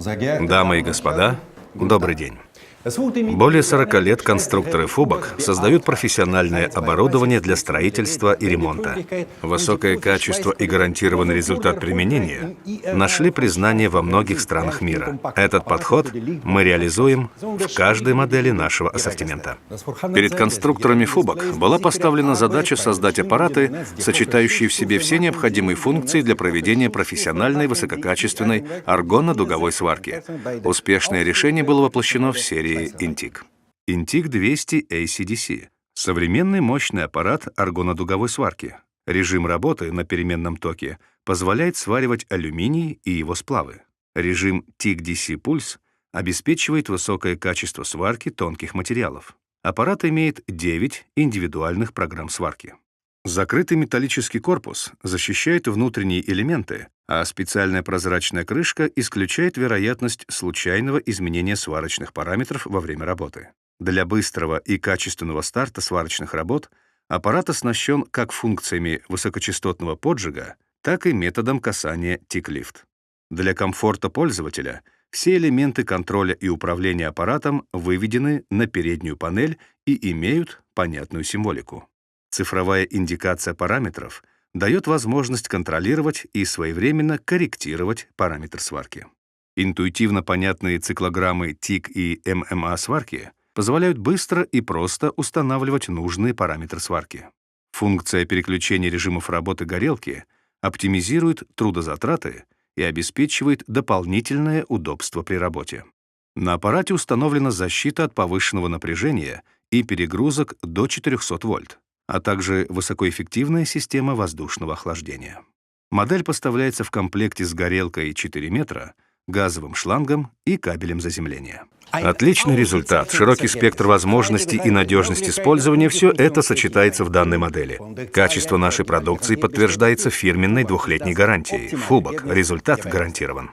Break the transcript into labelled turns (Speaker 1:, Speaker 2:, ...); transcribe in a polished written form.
Speaker 1: Дамы и господа, добрый день. Более 40 лет конструкторы Фубок создают профессиональное оборудование для строительства и ремонта. Высокое качество и гарантированный результат применения нашли признание во многих странах мира. Этот подход мы реализуем в каждой модели нашего ассортимента. Перед конструкторами Фубок была поставлена задача создать аппараты, сочетающие в себе все необходимые функции для проведения профессиональной высококачественной аргонно-дуговой сварки. Успешное решение было воплощено в серии Intig. Intig 200 ACDC — современный мощный аппарат аргонно-дуговой сварки. Режим работы на переменном токе позволяет сваривать алюминий и его сплавы. Режим TIG-DC Pulse обеспечивает высокое качество сварки тонких материалов. Аппарат имеет 9 индивидуальных программ сварки. Закрытый металлический корпус защищает внутренние элементы, а специальная прозрачная крышка исключает вероятность случайного изменения сварочных параметров во время работы. Для быстрого и качественного старта сварочных работ аппарат оснащен как функциями высокочастотного поджига, так и методом касания TIG-Lift. Для комфорта пользователя все элементы контроля и управления аппаратом выведены на переднюю панель и имеют понятную символику. Цифровая индикация параметров дает возможность контролировать и своевременно корректировать параметр сварки. Интуитивно понятные циклограммы TIG и MMA сварки позволяют быстро и просто устанавливать нужные параметры сварки. Функция переключения режимов работы горелки оптимизирует трудозатраты и обеспечивает дополнительное удобство при работе. На аппарате установлена защита от повышенного напряжения и перегрузок до 400 вольт, а также высокоэффективная система воздушного охлаждения. Модель поставляется в комплекте с горелкой 4 метра, газовым шлангом и кабелем заземления. Отличный результат, широкий спектр возможностей и надежность использования — все это сочетается в данной модели. Качество нашей продукции подтверждается фирменной 2-летней гарантией. Фубок. Результат гарантирован.